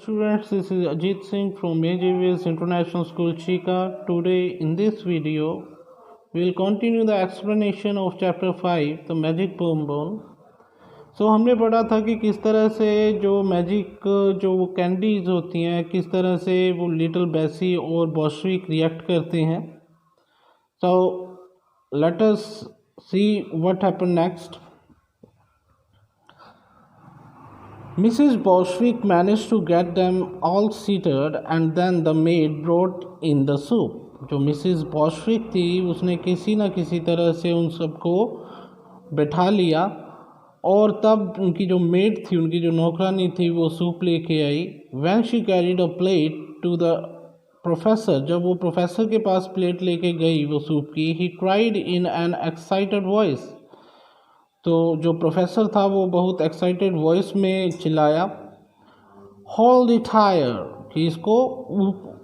Students, this is Ajit Singh from AJVS International School Chika. Today in this video, we will continue the explanation of chapter 5, the magic bonbon. So हमने पढ़ा था कि किस तरह से जो magic जो कैंडीज होती हैं किस तरह से वो लिटिल बेसी और बॉशविक रिएक्ट करते हैं. So let us see what happened next. Mrs. Bolshevik managed to get them all seated and then the maid brought in the soup. जो मिसेस बॉशविक थी उसने किसी न किसी तरह से उन सबको बैठा लिया और तब उनकी जो मेड थी उनकी जो नौकरानी थी वो सूप लेके आई. When she carried a plate to the professor, जब वो प्रोफेसर के पास प्लेट लेके गई वो सूप की, he cried in an excited voice. तो जो प्रोफेसर था वो बहुत एक्साइटेड वॉइस में चिल्लाया, होल्ड इट हायर, कि इसको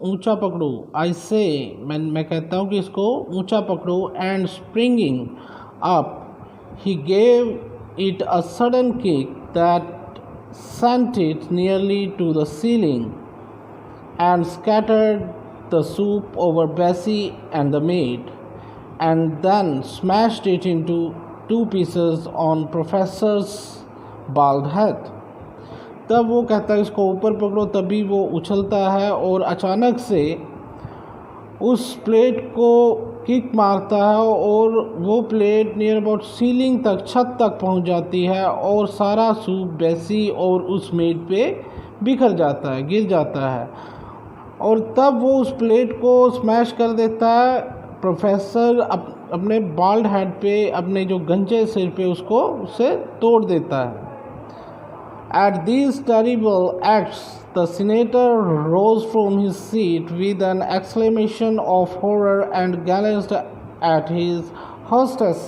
ऊंचा पकड़ो. आई से, मैं कहता हूँ कि इसको ऊंचा पकड़ो. And springing up he gave it a sudden kick that sent it nearly to the ceiling and scattered the soup over Bessie and the maid and then smashed it into 2 pieces on professor's bald head. तब वो कहता है इसको ऊपर पकड़ो, तभी वो उछलता है और अचानक से उस प्लेट को किक मारता है और वो प्लेट नियर अबाउट सीलिंग तक, छत तक पहुंच जाती है और सारा सूप बेसी और उस मेड पे बिखर जाता है, गिर जाता है. और तब वो उस प्लेट को स्मैश कर देता है. प्रोफेसर अपने बाल्ड हेड पे, अपने जो गंजे सिर पे उसे तोड़ देता है. At these terrible acts, the senator rose from his seat with an exclamation of horror and glanced at his hostess.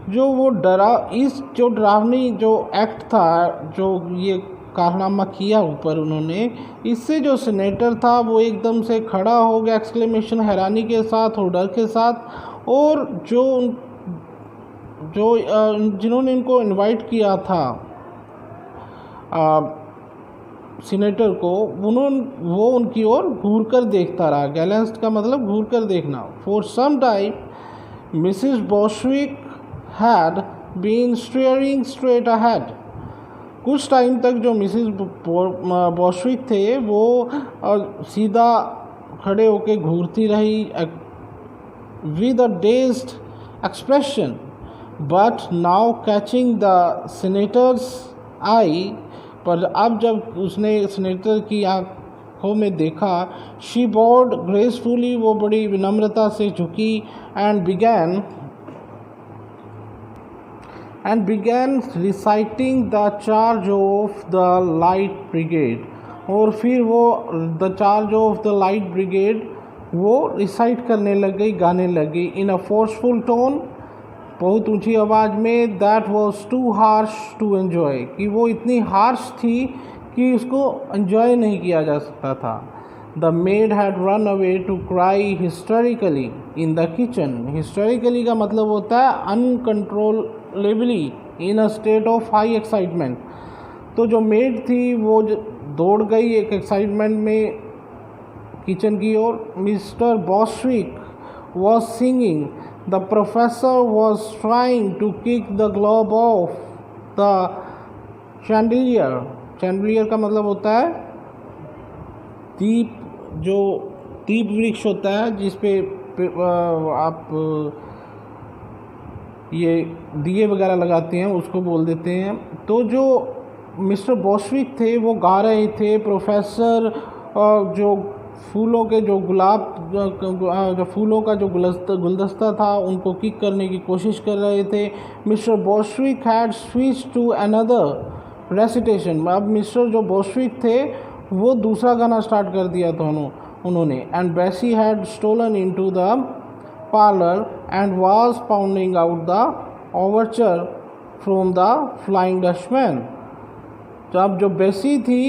जो वो जो डरावनी जो एक्ट था, जो ये कारनामा किया ऊपर उन्होंने, इससे जो सीनेटर था वो एकदम से खड़ा हो गया एक्सक्लेमेशन, हैरानी के साथ और डर के साथ. और जिन्होंने इनको इनवाइट किया था सीनेटर को, वो उनकी ओर घूर कर देखता रहा. गैलेंस्ड का मतलब घूर कर देखना. For some time Mrs Bostwick had been staring straight ahead. कुछ टाइम तक जो मिसेस बॉशविक थे वो सीधा खड़े होकर घूरती रही with a dazed expression, but now catching the senator's eye, पर अब जब उसने सीनेटर की आँखों में देखा, she bowed gracefully, वो बड़ी विनम्रता से झुकी, and began reciting the charge of the light brigade. और फिर वो the charge of the light brigade वो रिसाइट करने लग गई, गाने लग गई. इन अ फोर्सफुल टोन, बहुत ऊंची आवाज़ में. That was too harsh to enjoy, कि वो इतनी हार्श थी कि उसको एन्जॉय नहीं किया जा सकता था. The maid had run away to cry historically in the kitchen. Historically का मतलब होता है uncontrollably, in a state of high excitement. तो जो मेड थी वो दौड़ गई एक एक्साइटमेंट में किचन की ओर. Mr Bostwick was singing. The professor was trying to kick the globe off the chandelier. Chandelier का मतलब होता है दीप, जो दीप वृक्ष होता है जिसपे आप ये दिए वगैरह लगाते हैं, उसको बोल देते हैं. तो जो मिस्टर बॉशविक थे वो गा रहे थे. प्रोफेसर जो फूलों के जो फूलों का जो गुलदस्ता था उनको किक करने की कोशिश कर रहे थे. Mr Bostwick had switch to another recitation. अब मिस्टर जो बॉशविक थे वो दूसरा गाना स्टार्ट कर दिया था उन्होंने. And Bessie had stolen into the parlour and was pounding out the overture from the Flying Dutchman. जब जो बेसी थी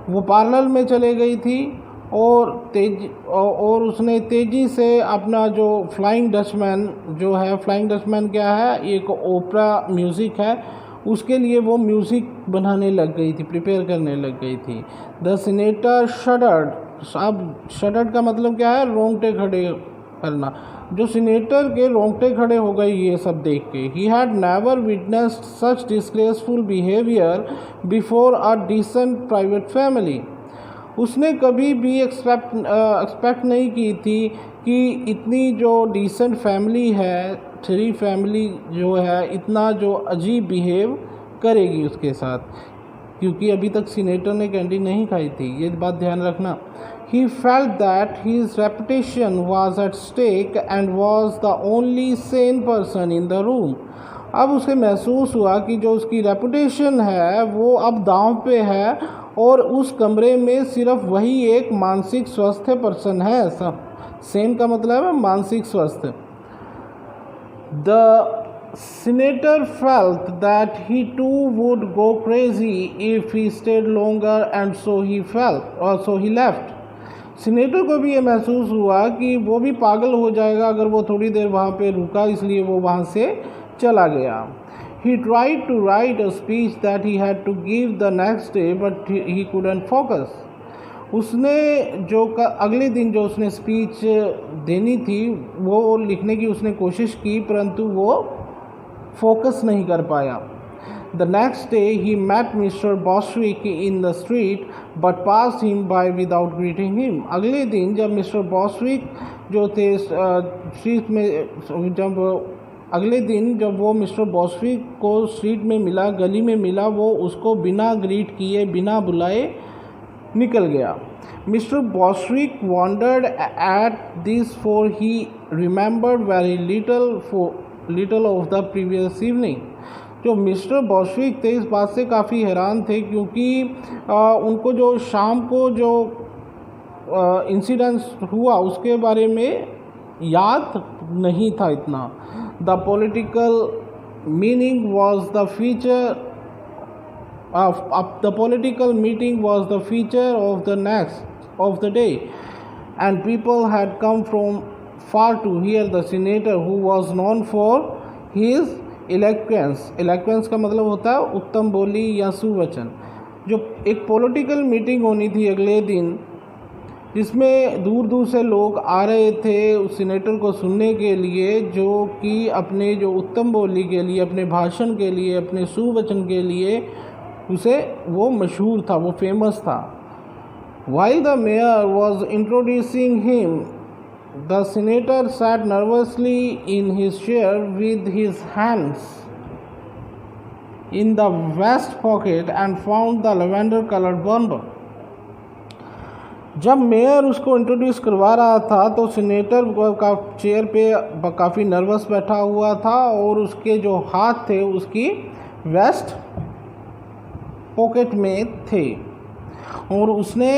वो पार्लर में चले गई थी और उसने तेज़ी से अपना जो फ्लाइंग डचमैन जो है, फ्लाइंग डचमैन क्या है, एक ओपेरा म्यूज़िक है, उसके लिए वो म्यूज़िक बनाने लग गई थी, प्रिपेयर करने लग गई थी। द सीनेटर शडर्ड, अब शडर्ड का मतलब क्या है, रोंगटे खड़े करना। जो सीनेटर के रोंगटे खड़े हो गए ये सब देख के। He had never witnessed such disgraceful behaviour before a decent private family. उसने कभी भी एक्सपेक्ट नहीं की थी कि इतनी जो डिसेंट फैमिली है, थ्री फैमिली जो है, इतना जो अजीब बिहेव करेगी उसके साथ, क्योंकि अभी तक सीनेटर ने कैंडी नहीं खाई थी, ये बात ध्यान रखना। He felt that his reputation was at stake and was the only sane person in the room. अब उसे महसूस हुआ कि जो उसकी रेपुटेशन है वो अब दांव पे है और उस कमरे में सिर्फ वही एक मानसिक स्वस्थ पर्सन है। सब सेन का मतलब है मानसिक स्वस्थ। The senator felt that he too would go crazy if he stayed longer and so he left. Senator को भी ये महसूस हुआ कि वो भी पागल हो जाएगा अगर वो थोड़ी देर वहाँ पे रुका, इसलिए वो वहाँ से चला गया। He tried to write a speech that he had to give the next day, but he couldn't focus. उसने जो अगले दिन जो उसने स्पीच देनी थी वो लिखने की उसने कोशिश की, परंतु वो फोकस नहीं कर पाया। The next day he met Mr. Bostwick in the street but passed him by without greeting him. अगले दिन जब मिस्टर बॉस्विक जो थे स्ट्रीट में, जब वो मिस्टर बॉस्विक को स्ट्रीट में मिला, गली में मिला, वो उसको बिना ग्रीट किए, बिना बुलाए निकल गया। Mr Bostwick wondered at this, for he remembered very little of the previous evening. जो मिस्टर बॉस्विक थे इस बात से काफ़ी हैरान थे, क्योंकि उनको जो शाम को जो इंसिडेंस हुआ उसके बारे में याद नहीं था इतना। The political meeting was the feature of the day and people had come from far to hear the senator who was known for his eloquence का मतलब होता है उत्तम बोली या सुवचन। जो एक पॉलिटिकल मीटिंग होनी थी अगले दिन, जिसमें दूर दूर से लोग आ रहे थे उस सीनेटर को सुनने के लिए, जो कि अपने जो उत्तम बोली के लिए, अपने भाषण के लिए, अपने सुवचन के लिए उसे वो मशहूर था, वो फेमस था। While the mayor was introducing him, the senator sat nervously in his chair with his hands in the vest pocket and found the lavender colored bonbon. जब मेयर उसको इंट्रोड्यूस करवा रहा था तो सीनेटर का चेयर पे काफ़ी नर्वस बैठा हुआ था और उसके जो हाथ थे उसकी वेस्ट पॉकेट में थे, और उसने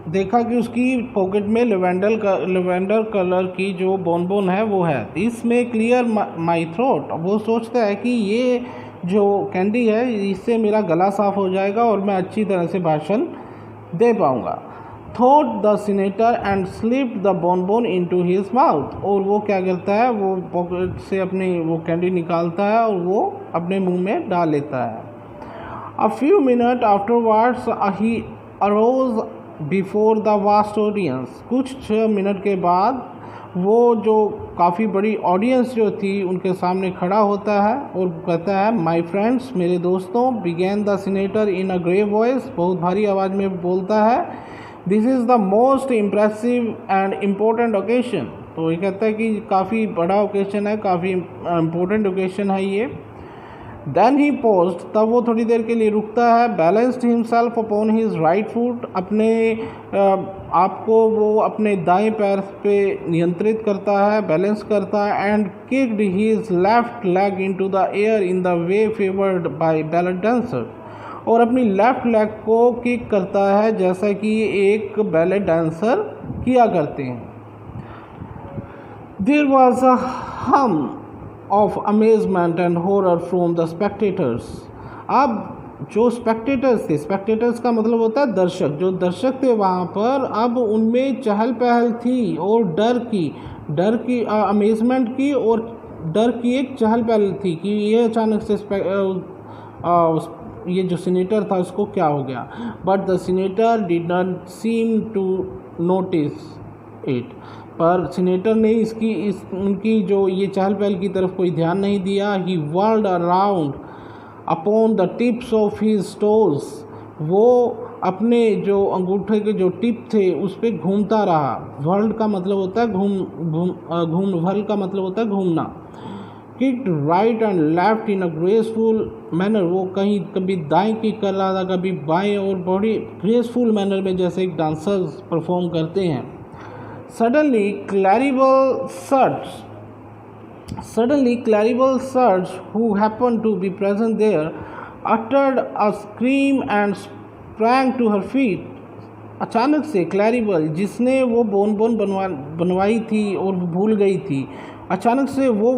देखा कि उसकी पॉकेट में लेवेंडर कलर की जो बोनबोन है वो है। इसमें क्लियर माई थ्रोट, वो सोचता है कि ये जो कैंडी है इससे मेरा गला साफ़ हो जाएगा और मैं अच्छी तरह से भाषण दे पाऊँगा। Thought the senator and slip the bonbon into his mouth, और वो क्या करता है, वो पॉकेट से अपनी वो कैंडी निकालता है और वो अपने मुंह में डाल लेता है। A few minute afterwards he arose before the vast audience, कुछ 6 मिनट के बाद वो जो काफ़ी बड़ी ऑडियंस जो थी उनके सामने खड़ा होता है और कहता है, माय फ्रेंड्स, मेरे दोस्तों, began the senator in a grave voice, बहुत भारी आवाज़ में बोलता है, this is the most impressive and important occasion. तो ये कहता है कि काफ़ी बड़ा ओकेशन है, काफ़ी इम्पोर्टेंट ओकेशन है ये। देन ही पोस्ट, तब वो थोड़ी देर के लिए रुकता है, balanced himself upon his right foot, अपने आपको वो अपने दाएं पैर पे नियंत्रित करता है, बैलेंस करता है, and kicked his left leg into the air in the way favoured by ballet dancer, और अपनी लेफ्ट लेग को किक करता है जैसा कि एक बैले डांसर किया करते हैं। देयर वाज अ हम of amazement and horror from the spectators. अब जो स्पेक्टेटर्स थे, स्पेक्टेटर्स का मतलब होता है दर्शक, जो दर्शक थे वहाँ पर, अब उनमें चहल पहल थी और डर की अमेजमेंट की और डर की एक चहल पहल थी कि ये अचानक से ये जो सीनेटर था उसको क्या हो गया। But the senator did not seem to notice it, पर सीनेटर ने उनकी जो ये चहल पहल की तरफ कोई ध्यान नहीं दिया। He whirled around upon the tips of his toes, वो अपने जो अंगूठे के जो टिप थे उस पर घूमता रहा। वर्ल्ड का मतलब होता है वर्ल्ड का मतलब होता है घूमना। Kicked right and left in a graceful manner, वो कहीं कभी दाएं किक कर रहा था कभी बाएं, और बड़ी ग्रेसफुल मैनर में जैसे एक डांसर परफॉर्म करते हैं। Suddenly Claribel Surge, who happened to be present there, uttered a scream and sprang to her feet. अचानक से क्लैरिबल, जिसने वो बोन बनवाई थी और भूल गई थी, अचानक से वो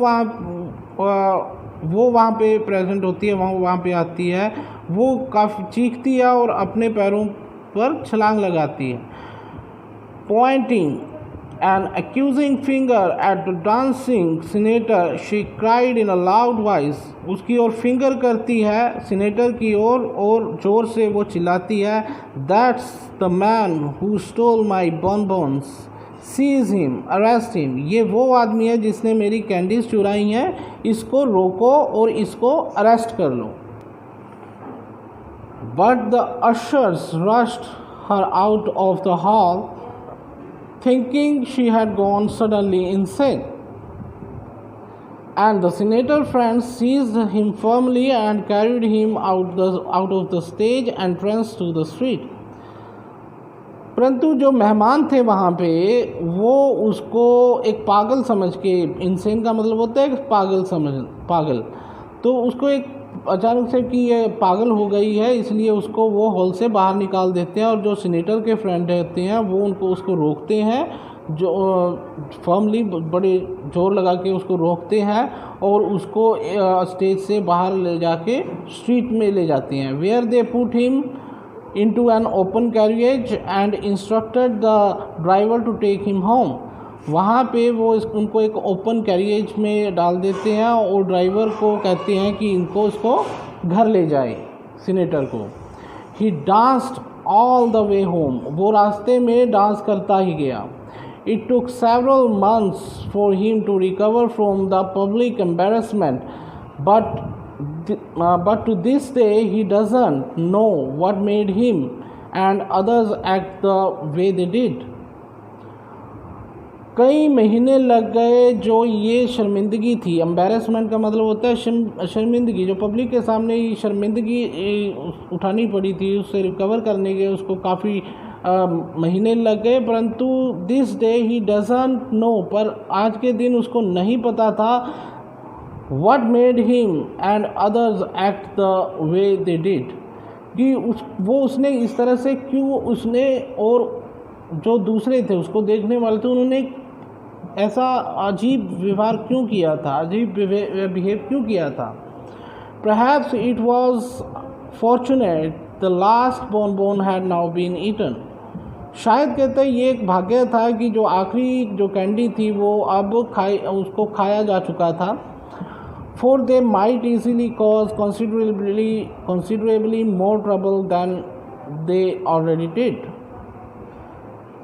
वहाँ पे प्रेजेंट होती है, वहाँ पे आती है। वो काफ़ी चीखती है और अपने पैरों पर छलांग लगाती है। Pointing an accusing finger at the dancing senator, she cried in a loud voice. उसकी ओर फिंगर करती है सीनेटर की ओर और ज़ोर से वो चिल्लाती है, That's the man who stole my bonbons. Seize him, arrest him. ये वो आदमी है जिसने मेरी कैंडीज चुराई हैं, इसको रोको और इसको अरेस्ट कर लो। But the ushers rushed her out of the hall, thinking she had gone suddenly insane. And the senator friends seized him firmly and carried him out of the stage entrance to the street. परंतु जो मेहमान थे वहाँ पे वो उसको एक पागल समझ के, इंसेन का मतलब होता है पागल, तो उसको एक अचानक से कि ये पागल हो गई है इसलिए उसको वो हॉल से बाहर निकाल देते हैं। और जो सीनेटर के फ्रेंड रहते हैं वो उसको रोकते हैं, जो फर्मली बड़े जोर लगा के उसको रोकते हैं और उसको स्टेज से बाहर ले जाके स्ट्रीट में ले जाते हैं। Where they put him into an open carriage and instructed the driver to take him home. वहाँ पे वो उनको एक ओपन कैरियज में डाल देते हैं और ड्राइवर को कहते हैं कि इसको घर ले जाए सीनेटर को। He danced all the way home, वो रास्ते में डांस करता ही गया। It took several months for him to recover from the public embarrassment, but to this day he doesn't know what made him and others act the way they did. कई महीने लग गए जो ये शर्मिंदगी थी, एम्बेरसमेंट का मतलब होता है शर्मिंदगी, जो पब्लिक के सामने ये शर्मिंदगी उठानी पड़ी थी, उससे रिकवर करने के उसको काफ़ी महीने लग गए। परंतु this day he doesn't know, पर आज के दिन उसको नहीं पता था what made him and others act the way they did, कि उसने इस तरह से क्यों, उसने और जो दूसरे थे उसको देखने वाले थे उन्होंने ऐसा अजीब व्यवहार क्यों किया था, अजीब बिहेव क्यों किया था। Perhaps it was fortunate the last bonbon had now been eaten. शायद कहते हैं ये एक भाग्य था कि जो आखिरी जो कैंडी थी वो अब उसको खाया जा चुका था। For they might easily cause considerably more trouble than they already did.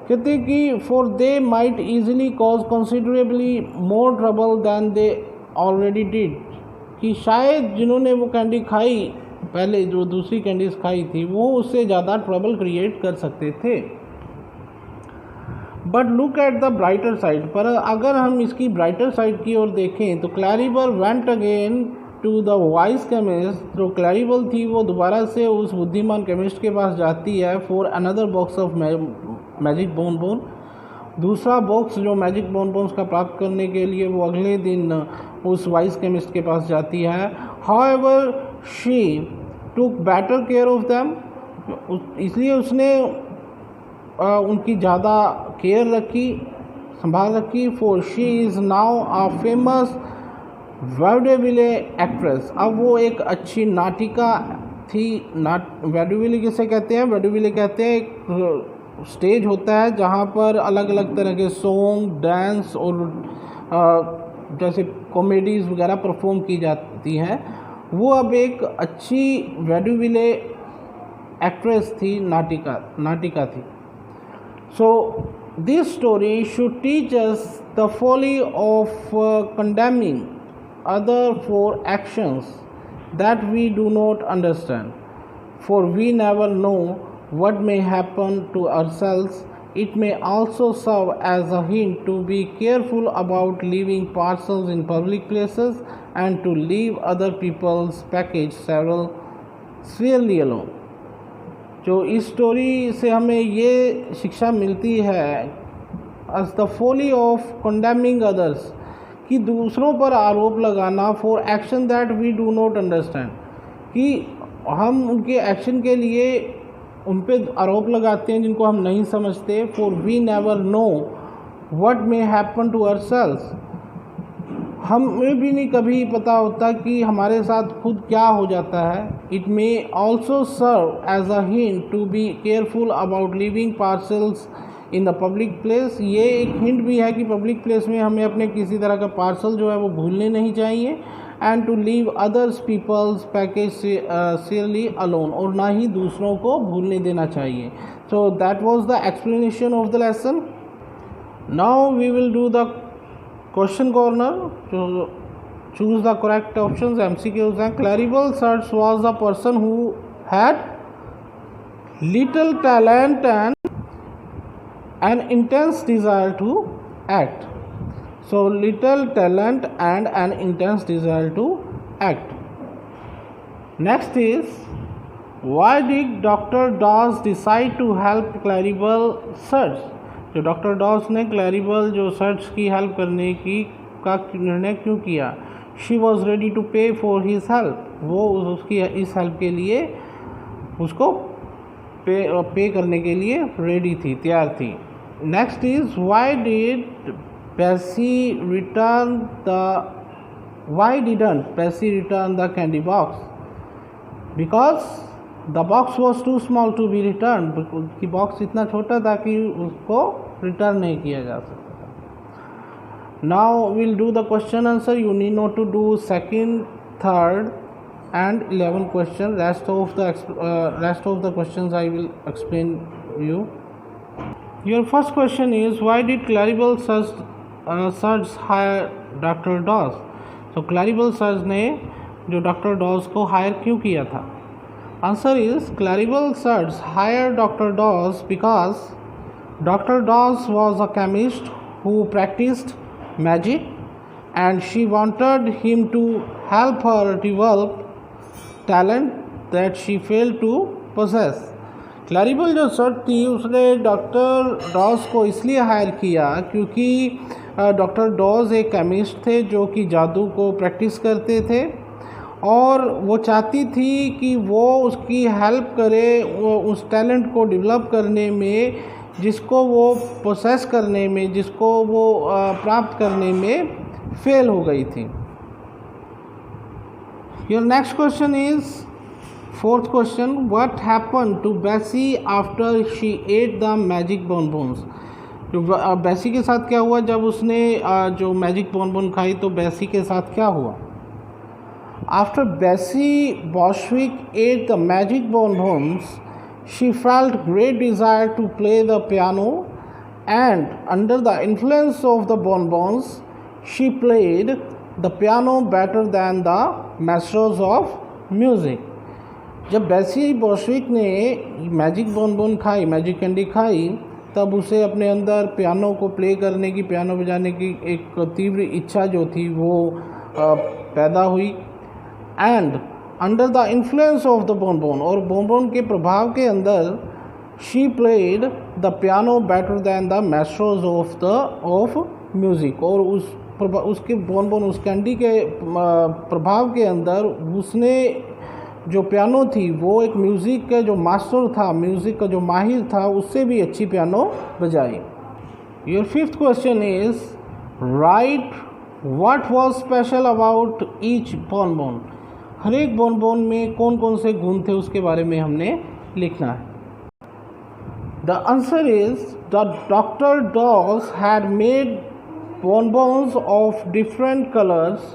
कहते कि for they might easily cause considerably more trouble than they already did, कि शायद जिन्होंने वो कैंडी खाई पहले, जो दूसरी कैंडीज खाई थी, वो उससे ज़्यादा ट्रबल क्रिएट कर सकते थे। But look at the brighter side, पर अगर हम इसकी ब्राइटर साइड की ओर देखें तो Claribel went again to the wise chemist. जो क्लैरिबल थी वो दोबारा से उस बुद्धिमान केमिस्ट के पास जाती है for another box of magic bone. दूसरा बॉक्स जो मैजिक बोन्स का प्राप्त करने के लिए वो अगले दिन उस वाइस केमिस्ट के पास जाती है। However she took better care of them, इसलिए उसने उनकी ज़्यादा केयर रखी, संभाल रखी। For she is now a famous vaudeville actress, अब वो एक अच्छी नाटिका थी। वॉडेविले किसे कहते हैं? वॉडेविले कहते हैं एक स्टेज होता है जहाँ पर अलग अलग तरह के सॉन्ग, डांस और जैसे कॉमेडीज़ वगैरह परफॉर्म की जाती हैं। वो अब एक अच्छी वैड्यूविले एक्ट्रेस थी, नाटिका थी. So this story should teach us the folly of condemning other for actions that we do not understand, for we never know what may happen to ourselves. It may also serve as a hint to be careful about leaving parcels in public places and to leave other people's package severely alone. जो इस story से हमें ये शिक्षा मिलती है, as the folly of condemning others, कि दूसरों पर आरोप लगाना for action that we do not understand, कि हम उनके एक्शन के लिए उन पर आरोप लगाते हैं जिनको हम नहीं समझते. For we never know what may happen to ourselves, हमें भी नहीं कभी पता होता कि हमारे साथ खुद क्या हो जाता है. It may also serve as a hint to be careful about living parcels in the public place. ये एक हिंट भी है कि पब्लिक प्लेस में हमें अपने किसी तरह का पार्सल जो है वो भूलने नहीं चाहिए. And to leave others people's package severely alone, और ना ही दूसरों को भूलने देना चाहिए. So that was the explanation of the lesson. Now we will do the question corner. तो choose the correct options. MCQs हैं. Claribel Surge was the person who had little talent and an intense desire to act. So little talent and an intense desire to act. Next is, why did Dr. Dawes decide to help Claribel Surge? जो doctor Doss ने क्लैरिबल जो search की help करने की का निर्णय क्यों किया? शी वॉज रेडी टू पे फॉर हिज हेल्प, वो उसकी इस हेल्प के लिए उसको पे करने के लिए रेडी थी, तैयार थी. Next is, why didn't Bessie return the candy box? Because the box was too small to be return, कि बॉक्स इतना छोटा था कि उसको रिटर्न नहीं किया जा सकता. Now will do the question answer. You need not to do second, third and 11 question. Rest of the questions I will explain you. Your first question is, why did Claribel surge higher doctor Dawes? तो Claribel surge ने जो doctor DOS को higher क्यों किया था? Answer is, Claribel Surge hired Dr. Dawes because Dr. Dawes was a chemist who practiced magic and she wanted him to help her develop talent that she failed to possess. क्लैरिबल जो search थी उसने doctor DOS को इसलिए higher किया क्योंकि doctor DOS एक chemist थे जो कि जादू को प्रैक्टिस करते थे और वो चाहती थी कि वो उसकी हेल्प करे वो उस टैलेंट को डेवलप करने में जिसको वो प्रोसेस करने में, जिसको वो प्राप्त करने में फेल हो गई थी. Your next question is, fourth question, what happen to Bessie after she ate the magic bonbons? जो बेसी के साथ क्या हुआ जब उसने जो मैजिक बॉनबॉन खाई, तो बेसी के साथ क्या हुआ? After Bessie Bostwick ate the magic bonbons, she felt great desire to play the piano, and under the influence of the bonbons, she played the piano better than the masters of music. जब बेसी बॉस्विक ने magic bourbon खाई, magic candy खाई, तब उसे अपने अंदर piano को प्ले करने की, पियानो बजाने की एक तीव्र इच्छा जो थी वो पैदा हुई. And under the influence of the bonbon, और बोनबोन के प्रभाव के अंदर, she played the piano better than the masters of music, और उसके बोनबोन उस कैंडी के प्रभाव के अंदर उसने जो पियानो थी वो एक म्यूज़िक का जो मास्टर था, म्यूज़िक का जो माहिर था, उससे भी अच्छी पियानो बजाई. Your fifth question is, right what was special about each bonbon? हर एक बोनबोन में कौन कौन से गुण थे उसके बारे में हमने लिखना है. The answer is, the doctor Doss had made bonbons of different colors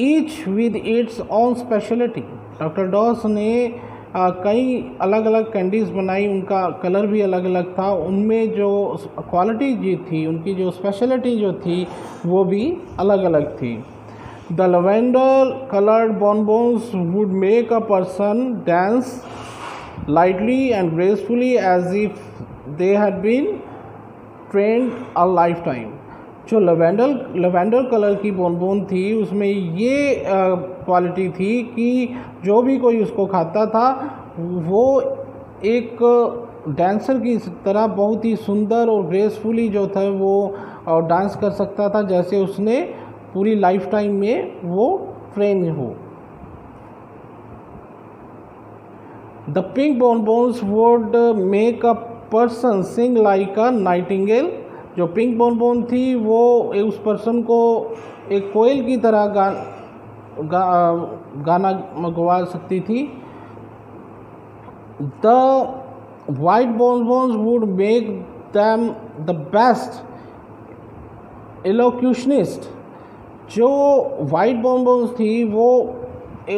each with its own speciality. Doctor Doss ने कई अलग अलग कैंडीज़ बनाई, उनका कलर भी अलग अलग था, उनमें जो क्वालिटी जी थी, उनकी जो स्पेशलिटी जो थी वो भी अलग अलग थी। The lavender coloured bonbons would make a person dance lightly and gracefully as if they had been trained a lifetime। जो लवेंडर कलर की बोनबोन थी उसमें ये क्वालिटी थी कि जो भी कोई उसको खाता था वो एक डांसर की तरह बहुत ही सुंदर और ग्रेसफुली जो था वो डांस कर सकता था, जैसे उसने पूरी लाइफ टाइम में वो ट्रेन हो। The pink bonbons would make a person sing like a nightingale। जो पिंक bonbon थी वो उस पर्सन को एक कोयल की तरह गाना गवा सकती थी। The white bonbons would make them the best elocutionist। जो वाइट bonbons थी वो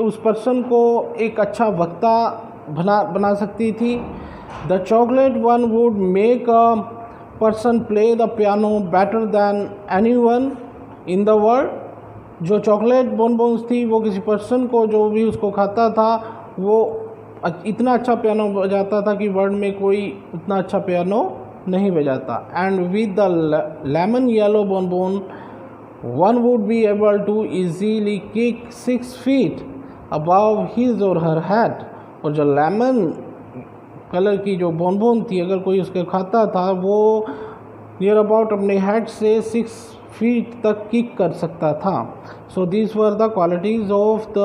उस पर्सन को एक अच्छा वक्ता बना सकती थी। The chocolate one would make a person play the piano better then anyone in the world. जो चॉकलेट bonbons थी वो किसी पर्सन को जो भी उसको खाता था वो इतना अच्छा पियानो बजाता था कि वर्ल्ड में कोई उतना अच्छा पियानो नहीं बजाता। And with the lemon yellow bonbon one would be able to easily kick 6 feet above his or her head। और जो लेमन कलर की जो bonbon थी अगर कोई उसके खाता था वो नियर अबाउट अपने हेड से 6 फीट तक किक कर सकता था। So these were the qualities of the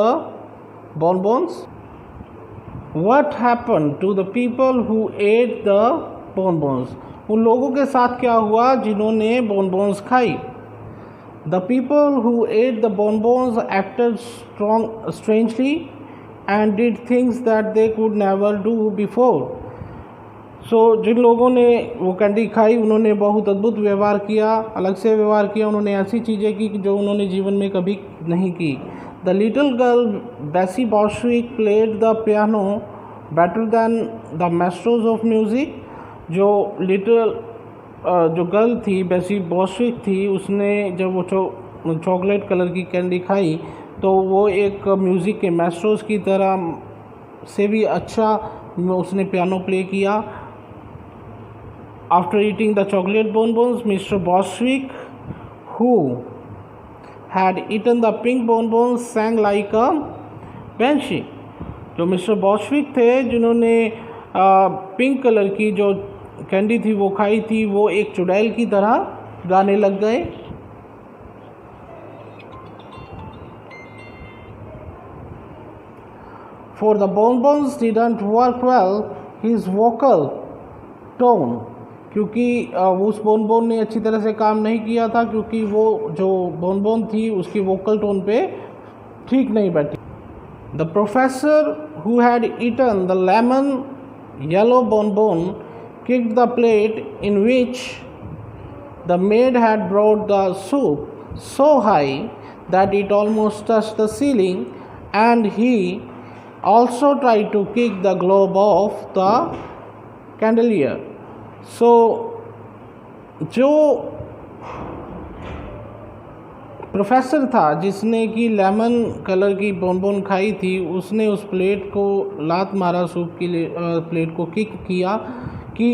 bonbons। What happened to the people who ate the bonbons? उन लोगों के साथ क्या हुआ जिन्होंने bonbons खाई। The people who ate the bonbons acted strangely and did things that they could never do before। So जिन लोगों ने वो कैंडी खाई उन्होंने बहुत अद्भुत व्यवहार किया, अलग से व्यवहार किया, उन्होंने ऐसी चीज़ें की जो उन्होंने जीवन में कभी नहीं की। The little girl Bessie Bostwick played the piano better than the masters of music। जो गर्ल थी बेसी बॉस्विक थी उसने जब वो चॉकलेट कलर की कैंडी खाई तो वो एक म्यूज़िक के मास्टर्स की तरह से भी अच्छा उसने पियानो प्ले किया। After eating the chocolate bonbons Mr Bostwick who had eaten the pink bonbons sang like a banshee। जो मिस्टर बॉस्विक थे जिन्होंने पिंक कलर की जो कैंडी थी वो खाई थी वो एक चुड़ैल की तरह गाने लग गए। For the bonbons didn't work well his vocal tone। क्योंकि उस bonbon ने अच्छी तरह से काम नहीं किया था क्योंकि वो जो bonbon थी उसकी वोकल टोन पे ठीक नहीं बैठी। The professor who had eaten the lemon yellow bonbon kicked the plate in which the maid had brought the soup so high that it almost touched the ceiling, and he also tried to kick the globe of the chandelier। So जो professor था जिसने कि lemon colour की bonbon खाई थी उसने उस plate को लात मारा, सूप की प्लेट को किक किया कि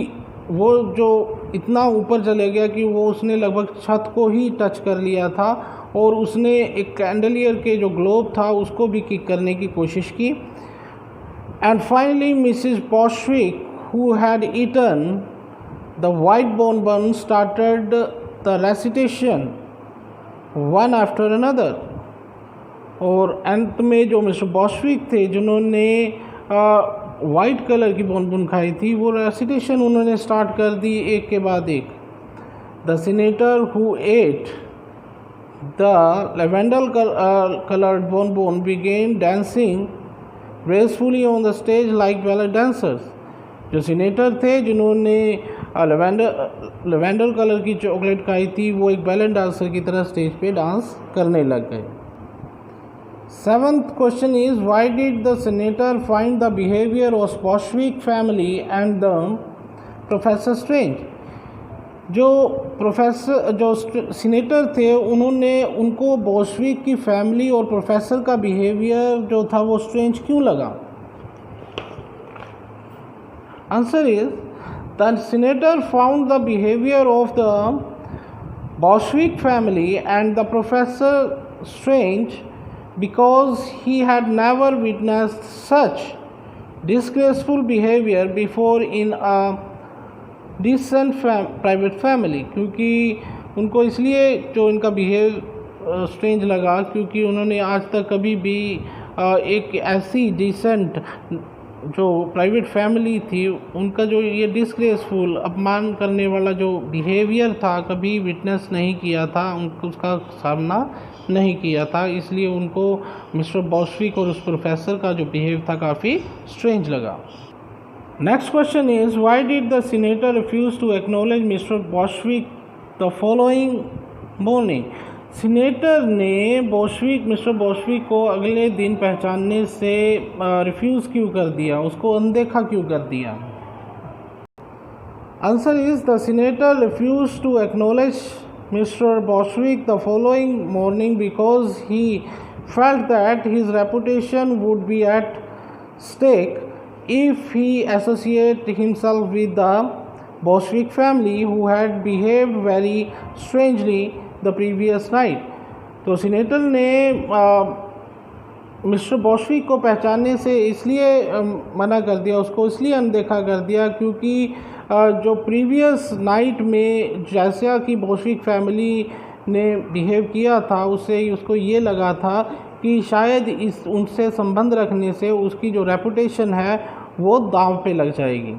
वो जो इतना ऊपर चले गया कि वो उसने लगभग छत को ही टच कर लिया था और उसने एक कैंडलियर के जो ग्लोब था उसको भी किक करने की कोशिश की। And finally Mrs Bostwick who had eaten the white bonbon started the recitation one after another. और अंत में जो मिस्टर बॉस्विक थे जिन्होंने वाइट कलर की bonbon खाई थी वो रेसिटेशन उन्होंने स्टार्ट कर दी एक के बाद एक। The senator who at the lavender coloured bonbon began dancing gracefully on the stage like ballet dancers। जो सीनेटर थे जिन्होंने लेवेंडर कलर की चॉकलेट खाई थी वो एक बैले डांसर की तरह स्टेज पे डांस करने लग गए। Seventh question is, why did the senator find the behavior of Bolshevik family and the Professor Strange? जो सीनेटर थे उन्होंने उनको बोल्शेविक की फैमिली और प्रोफेसर का बिहेवियर जो था वो स्ट्रेंज क्यों लगा? Answer is, the senator found the behaviour of the Bolshevik family and the professor strange because he had never witnessed such disgraceful behavior before in a decent private family. क्योंकि उनको इसलिए जो इनका बिहेव स्ट्रेंज लगा क्योंकि उन्होंने आज तक कभी भी एक ऐसी डिसेंट जो प्राइवेट फैमिली थी उनका जो ये डिस्ग्रेसफुल अपमान करने वाला जो बिहेवियर था कभी विटनेस नहीं किया था, उनको उसका सामना नहीं किया था, इसलिए उनको मिस्टर बोल्शेविक और उस प्रोफेसर का जो बिहेव था काफ़ी स्ट्रेंज लगा. Next question is, why did the senator refuse to acknowledge mister Bolshevik the following morning? Senator ने मिस्टर बोल्शेविक को अगले दिन पहचानने से रिफ्यूज़ क्यों कर दिया, उसको अनदेखा क्यों कर दिया? Answer is, the senator refuse to acknowledge Mr. Bolshevik the following morning because he felt that his reputation would be at stake if he associated himself with the Bolshevik family who had behaved very strangely the previous night. तो senator ने mister Bolshevik को पहचानने से इसलिए मना कर दिया, उसको इसलिए अनदेखा कर दिया क्योंकि जो प्रीवियस नाइट में जैसा कि बोल्शेविक फैमिली ने बिहेव किया था उससे उसको ये लगा था कि शायद उनसे संबंध रखने से उसकी जो रेपुटेशन है वो दांव पे लग जाएगी.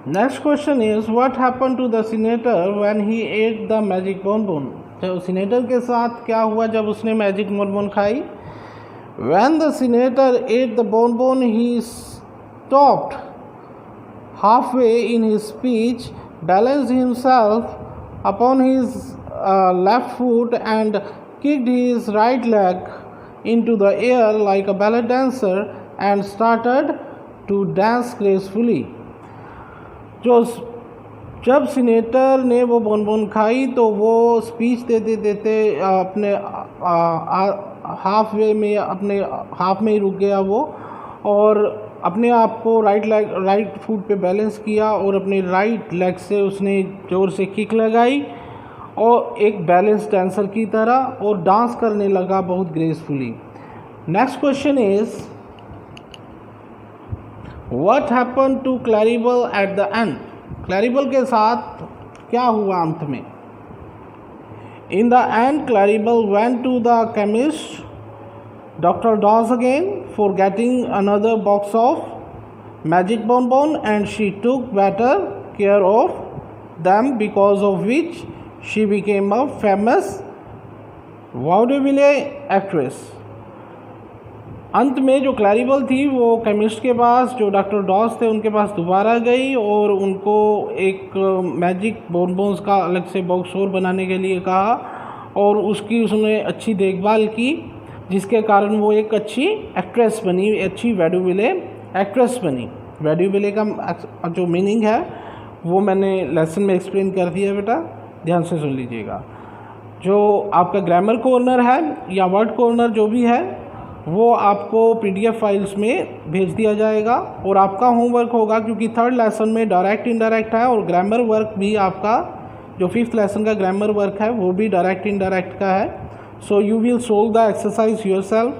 Next question is, what happen to the senator when he ate the magic bonbon? तो सीनेटर के साथ क्या हुआ जब उसने मैजिक बोनबोन खाई? When the senator ate the bonbon he stopped halfway in his speech, balanced himself upon his left foot and kicked his right leg into the air like a ballet dancer and started to dance gracefully. जब senator ने वो बोनबोन खाई तो वो speech देते देते अपने half में ही रुक गया वो और अपने आप को राइट फुट पे बैलेंस किया और अपने राइट लेग से उसने ज़ोर से किक लगाई और एक बैलेंस डांसर की तरह और डांस करने लगा बहुत gracefully. Next question is, what happen to Claribel at the end? Claribel के साथ क्या हुआ अंत में? In the end Claribel went to the chemist Dr. Dawes again for getting another box of magic bonbon and she took better care of them because of which she became a famous vaudeville actress. अंत में जो Claribel थी वो chemist के पास जो doctor DOS थे उनके पास दोबारा गई और उनको एक मैजिक बोनबोन्स का अलग से बॉक्स और बनाने के लिए कहा और उसने अच्छी देखभाल की जिसके कारण वो एक अच्छी एक्ट्रेस बनी, अच्छी वैड्यूविले एक्ट्रेस बनी. वैड्यूविले का जो मीनिंग है वो मैंने लेसन में एक्सप्लेन कर दिया बेटा, ध्यान से सुन लीजिएगा. जो आपका ग्रामर कॉर्नर है या वर्ड कॉर्नर जो भी है वो आपको PDF फाइल्स में भेज दिया जाएगा और आपका होमवर्क होगा क्योंकि थर्ड लेसन में डायरेक्ट इनडायरेक्ट है और ग्रामर वर्क भी आपका जो 5th लेसन का ग्रामर वर्क है वो भी डायरेक्ट इनडायरेक्ट का है. So you will solve the exercise yourself.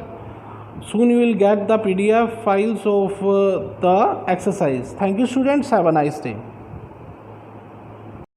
Soon you will get the PDF files of the exercise. Thank you students. Have a nice day.